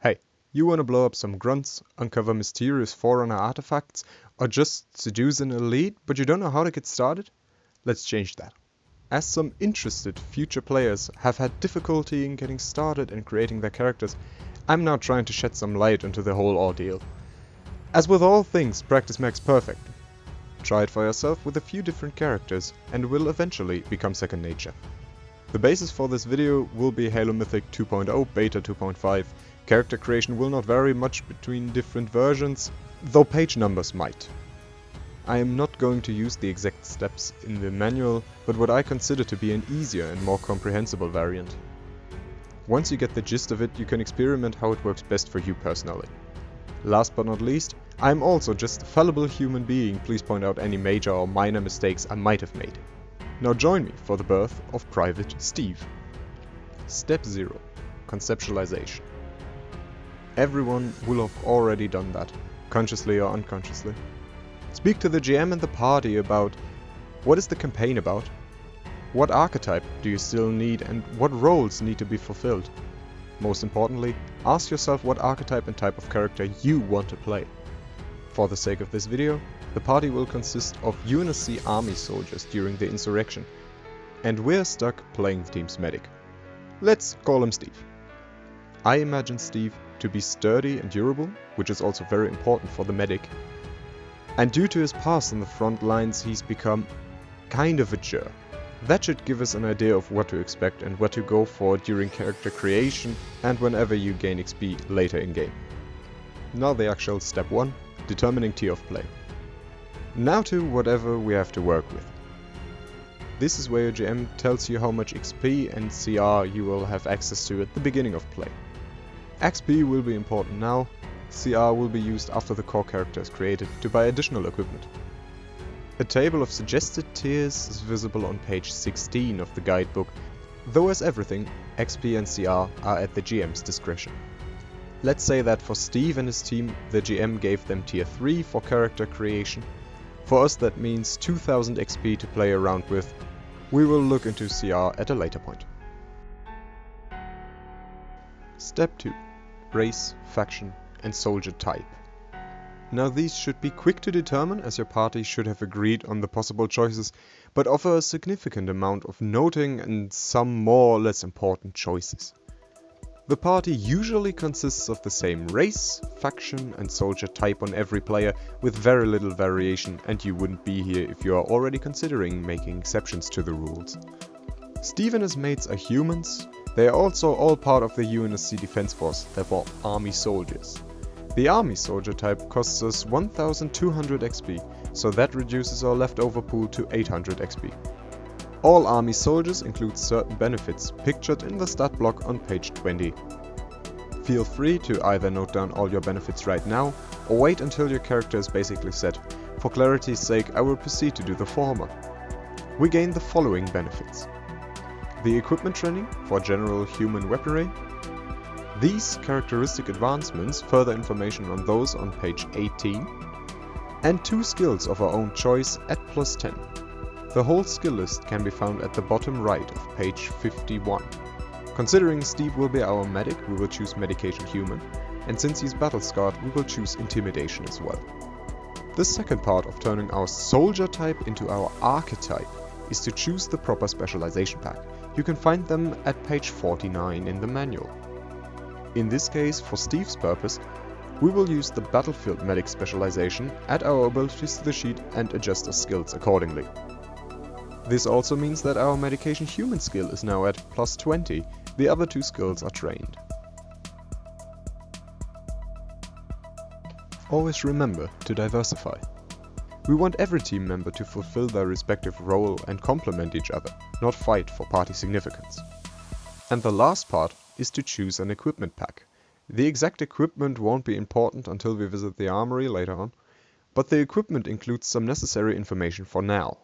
Hey, you wanna blow up some grunts, uncover mysterious Forerunner artifacts, or just seduce an elite, but you don't know how to get started? Let's change that. As some interested future players have had difficulty in getting started and creating their characters, I'm now trying to shed some light into the whole ordeal. As with all things, practice makes perfect. Try it for yourself with a few different characters, and it will eventually become second nature. The basis for this video will be Halo Mythic 2.0 Beta 2.5. Character creation will not vary much between different versions, though page numbers might. I am not going to use the exact steps in the manual, but what I consider to be an easier and more comprehensible variant. Once you get the gist of it, you can experiment how it works best for you personally. Last but not least, I am also just a fallible human being, please point out any major or minor mistakes I might have made. Now join me for the birth of Private Steve. Step 0. Conceptualization. Everyone will have already done that, consciously or unconsciously. Speak to the GM and the party about what is the campaign about, what archetype do you still need, and what roles need to be fulfilled. Most importantly, ask yourself what archetype and type of character you want to play. For the sake of this video, the party will consist of UNSC army soldiers during the insurrection, and we're stuck playing the team's medic. Let's call him Steve. I imagine Steve to be sturdy and durable, which is also very important for the medic. And due to his past on the front lines, he's become kind of a jerk. That should give us an idea of what to expect and what to go for during character creation and whenever you gain XP later in game. Now the actual step 1, determining tier of play. Now to whatever we have to work with. This is where your GM tells you how much XP and CR you will have access to at the beginning of play. XP will be important now, CR will be used after the core character is created to buy additional equipment. A table of suggested tiers is visible on page 16 of the guidebook, though as everything, XP and CR are at the GM's discretion. Let's say that for Steve and his team, the GM gave them tier 3 for character creation. For us that means 2000 XP to play around with. We will look into CR at a later point. Step 2. Race, faction, and soldier type. Now these should be quick to determine, as your party should have agreed on the possible choices, but offer a significant amount of noting and some more or less important choices. The party usually consists of the same race, faction, and soldier type on every player, with very little variation, and you wouldn't be here if you are already considering making exceptions to the rules. Steve and his mates are humans. They are also all part of the UNSC Defense Force, therefore army soldiers. The army soldier type costs us 1200 XP, so that reduces our leftover pool to 800 XP. All army soldiers include certain benefits pictured in the stat block on page 20. Feel free to either note down all your benefits right now, or wait until your character is basically set. For clarity's sake, I will proceed to do the former. We gain the following benefits. The equipment training for general human weaponry. These characteristic advancements, further information on those on page 18. And 2 skills of our own choice at plus 10. The whole skill list can be found at the bottom right of page 51. Considering Steve will be our medic, we will choose Medication Human, and since he's battle scarred, we will choose Intimidation as well. The second part of turning our soldier type into our archetype is to choose the proper specialization pack. You can find them at page 49 in the manual. In this case, for Steve's purpose, we will use the Battlefield Medic specialization, add our abilities to the sheet, and adjust our skills accordingly. This also means that our Medication Human skill is now at plus 20, the other 2 skills are trained. Always remember to diversify. We want every team member to fulfill their respective role and complement each other, not fight for party significance. And the last part is to choose an equipment pack. The exact equipment won't be important until we visit the armory later on, but the equipment includes some necessary information for now.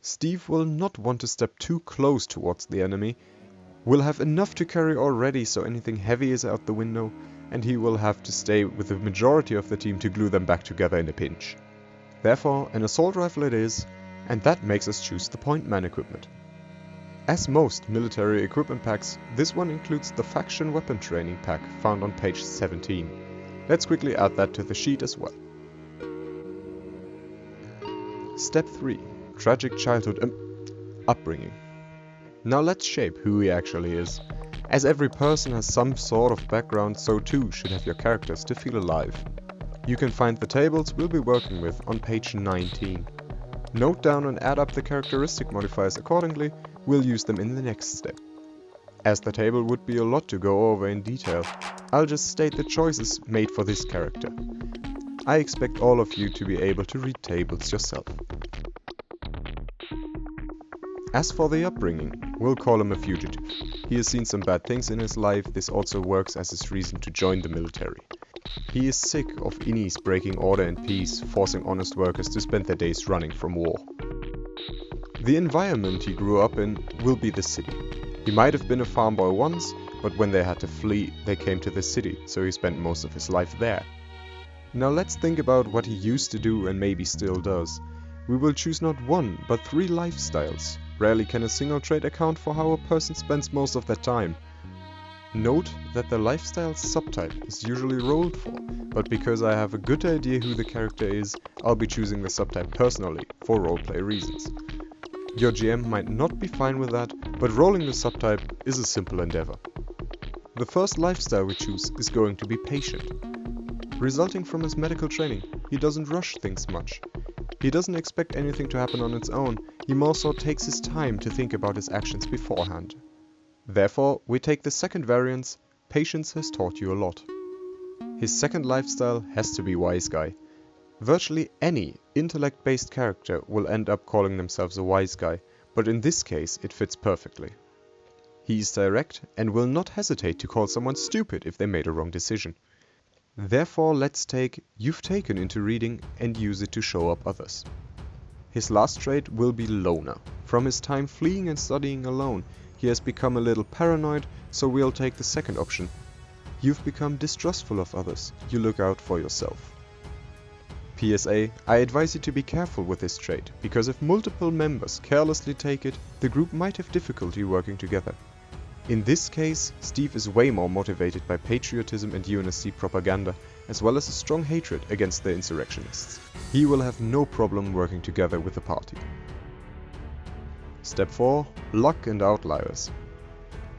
Steve will not want to step too close towards the enemy, will have enough to carry already so anything heavy is out the window, and he will have to stay with the majority of the team to glue them back together in a pinch. Therefore, an assault rifle it is, and that makes us choose the point man equipment. As most military equipment packs, this one includes the faction weapon training pack found on page 17. Let's quickly add that to the sheet as well. Step 3. Tragic childhood upbringing. Now let's shape who he actually is. As every person has some sort of background, so too should have your characters to feel alive. You can find the tables we'll be working with on page 19. Note down and add up the characteristic modifiers accordingly, we'll use them in the next step. As the table would be a lot to go over in detail, I'll just state the choices made for this character. I expect all of you to be able to read tables yourself. As for the upbringing, we'll call him a fugitive. He has seen some bad things in his life, this also works as his reason to join the military. He is sick of innies breaking order and peace, forcing honest workers to spend their days running from war. The environment he grew up in will be the city. He might have been a farm boy once, but when they had to flee, they came to the city, so he spent most of his life there. Now let's think about what he used to do and maybe still does. We will choose not one, but 3 lifestyles. Rarely can a single trait account for how a person spends most of their time. Note that the lifestyle subtype is usually rolled for, but because I have a good idea who the character is, I'll be choosing the subtype personally, for roleplay reasons. Your GM might not be fine with that, but rolling the subtype is a simple endeavor. The first lifestyle we choose is going to be patient. Resulting from his medical training, he doesn't rush things much. He doesn't expect anything to happen on its own, he more so takes his time to think about his actions beforehand. Therefore, we take the second variance, patience has taught you a lot. His second lifestyle has to be wise guy. Virtually any intellect-based character will end up calling themselves a wise guy, but in this case it fits perfectly. He is direct and will not hesitate to call someone stupid if they made a wrong decision. Therefore, let's take "you've taken" into reading and use it to show up others. His last trait will be loner. From his time fleeing and studying alone, he has become a little paranoid, so we'll take the second option. You've become distrustful of others, you look out for yourself. PSA, I advise you to be careful with this trait, because if multiple members carelessly take it, the group might have difficulty working together. In this case, Steve is way more motivated by patriotism and UNSC propaganda, as well as a strong hatred against the insurrectionists. He will have no problem working together with the party. Step 4. Luck and outliers.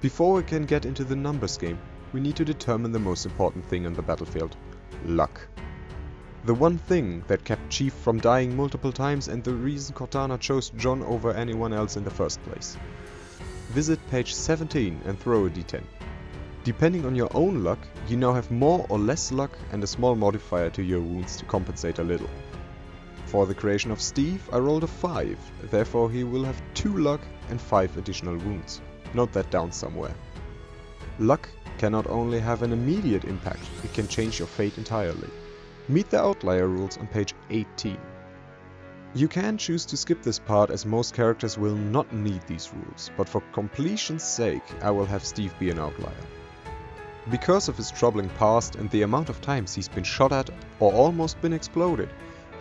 Before we can get into the numbers game, we need to determine the most important thing on the battlefield: luck. The one thing that kept Chief from dying multiple times and the reason Cortana chose John over anyone else in the first place. Visit page 17 and throw a d10. Depending on your own luck, you now have more or less luck and a small modifier to your wounds to compensate a little. For the creation of Steve, I rolled a 5, therefore he will have 2 luck and 5 additional wounds. Note that down somewhere. Luck can not only have an immediate impact, it can change your fate entirely. Meet the outlier rules on page 18. You can choose to skip this part as most characters will not need these rules, but for completion's sake I will have Steve be an outlier. Because of his troubling past and the amount of times he's been shot at or almost been exploded,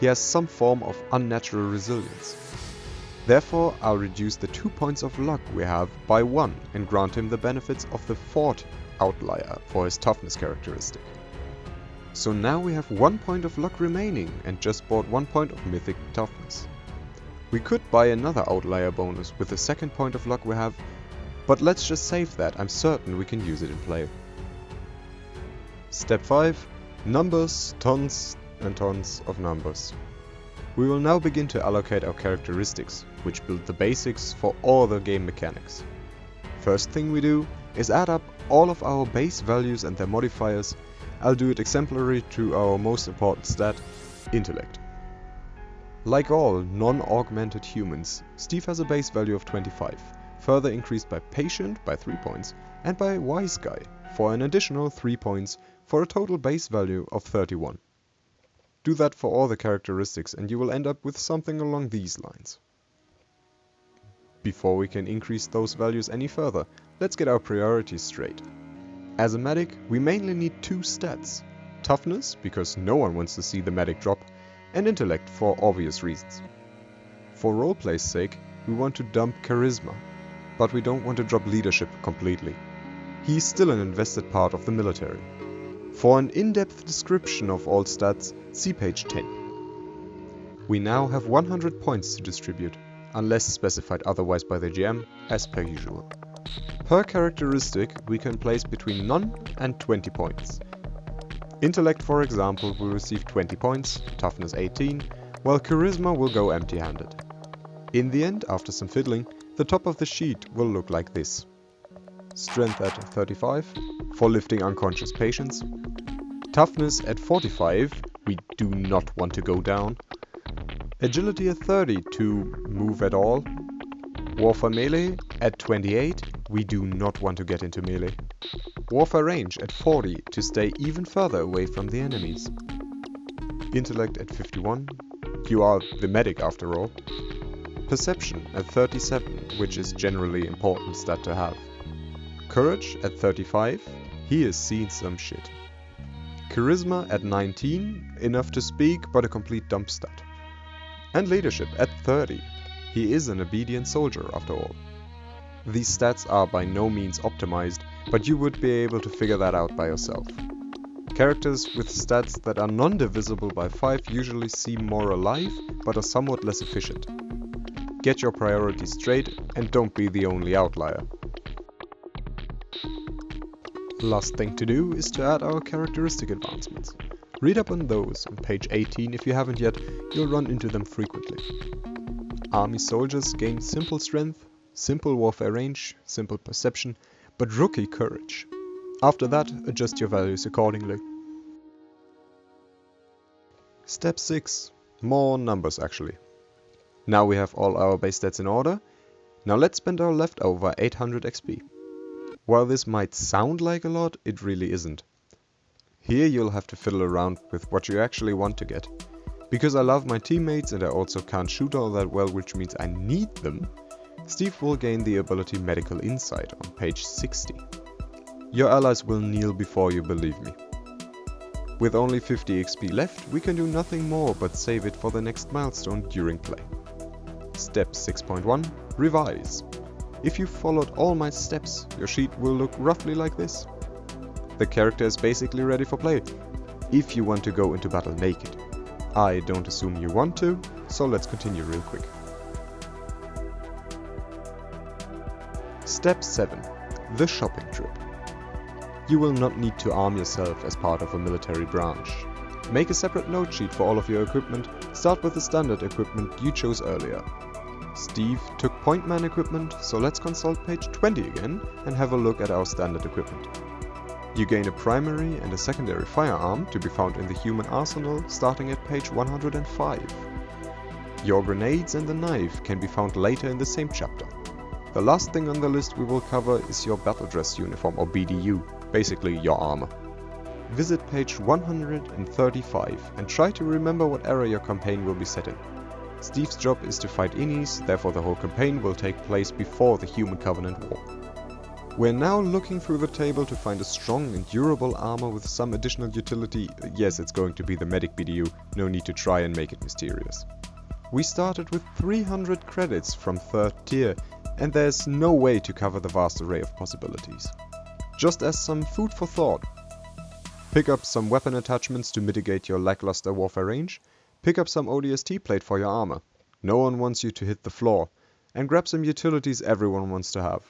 he has some form of unnatural resilience. Therefore, I'll reduce the 2 points of luck we have by 1 and grant him the benefits of the 4th outlier for his toughness characteristic. So now we have 1 point of luck remaining and just bought 1 point of mythic toughness. We could buy another outlier bonus with the 2nd point of luck we have, but let's just save that, I'm certain we can use it in play. Step 5. Numbers, tons and tons of numbers. We will now begin to allocate our characteristics, which build the basics for all the game mechanics. First thing we do is add up all of our base values and their modifiers. I'll do it exemplary to our most important stat, intellect. Like all non-augmented humans, Steve has a base value of 25, further increased by patient by 3 points and by wise guy for an additional 3 points for a total base value of 31. Do that for all the characteristics and you will end up with something along these lines. Before we can increase those values any further, let's get our priorities straight. As a medic, we mainly need 2 stats: toughness, because no one wants to see the medic drop, and intellect for obvious reasons. For roleplay's sake, we want to dump charisma, but we don't want to drop leadership completely. He is still an invested part of the military. For an in-depth description of all stats, see page 10. We now have 100 points to distribute, unless specified otherwise by the GM, as per usual. Per characteristic, we can place between none and 20 points. Intellect, for example, will receive 20 points, toughness 18, while charisma will go empty-handed. In the end, after some fiddling, the top of the sheet will look like this. Strength at 35, for lifting unconscious patients. Toughness at 45, we do not want to go down. Agility at 30 to move at all. Warfare melee at 28, we do not want to get into melee. Warfare range at 40 to stay even further away from the enemies. Intellect at 51, you are the medic after all. Perception at 37, which is generally important stat to have. Courage at 35, he has seen some shit. Charisma at 19, enough to speak but a complete dump stat. And leadership at 30, he is an obedient soldier after all. These stats are by no means optimized, but you would be able to figure that out by yourself. Characters with stats that are non-divisible by 5 usually seem more alive, but are somewhat less efficient. Get your priorities straight and don't be the only outlier. Last thing to do is to add our characteristic advancements. Read up on those on page 18 if you haven't yet, you'll run into them frequently. Army soldiers gain simple strength, simple warfare range, simple perception, but rookie courage. After that, adjust your values accordingly. Step 6. More numbers actually. Now we have all our base stats in order. Now let's spend our leftover 800 XP. While this might sound like a lot, it really isn't. Here you'll have to fiddle around with what you actually want to get. Because I love my teammates and I also can't shoot all that well, which means I need them, Steve will gain the ability Medical Insight on page 60. Your allies will kneel before you, believe me. With only 50 XP left, we can do nothing more but save it for the next milestone during play. Step 6.1. Revise. If you followed all my steps, your sheet will look roughly like this. The character is basically ready for play, if you want to go into battle naked. I don't assume you want to, so let's continue real quick. Step 7. The shopping trip. You will not need to arm yourself as part of a military branch. Make a separate note sheet for all of your equipment, start with the standard equipment you chose earlier. Steve took Pointman equipment, so let's consult page 20 again and have a look at our standard equipment. You gain a primary and a secondary firearm to be found in the human arsenal starting at page 105. Your grenades and the knife can be found later in the same chapter. The last thing on the list we will cover is your battle dress uniform or BDU, basically your armor. Visit page 135 and try to remember what era your campaign will be set in. Steve's job is to fight Innis, therefore the whole campaign will take place before the Human Covenant War. We're now looking through the table to find a strong and durable armor with some additional utility. Yes, it's going to be the Medic BDU, no need to try and make it mysterious. We started with 300 credits from 3rd tier, and there's no way to cover the vast array of possibilities. Just as some food for thought, pick up some weapon attachments to mitigate your lackluster warfare range, pick up some ODST plate for your armor, no one wants you to hit the floor, and grab some utilities everyone wants to have.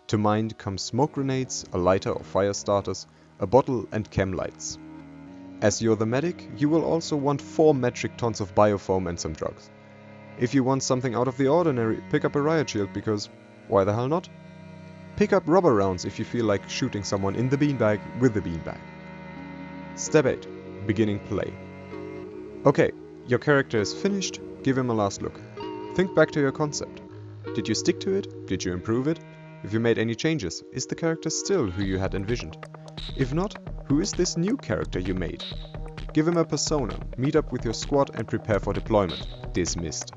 To mind come smoke grenades, a lighter or fire starters, a bottle and chem lights. As you're the medic, you will also want 4 metric tons of biofoam and some drugs. If you want something out of the ordinary, pick up a riot shield because, why the hell not? Pick up rubber rounds if you feel like shooting someone in the beanbag with the beanbag. Step 8. Beginning play. Okay, your character is finished, give him a last look. Think back to your concept. Did you stick to it? Did you improve it? If you made any changes, is the character still who you had envisioned? If not, who is this new character you made? Give him a persona, meet up with your squad and prepare for deployment. Dismissed.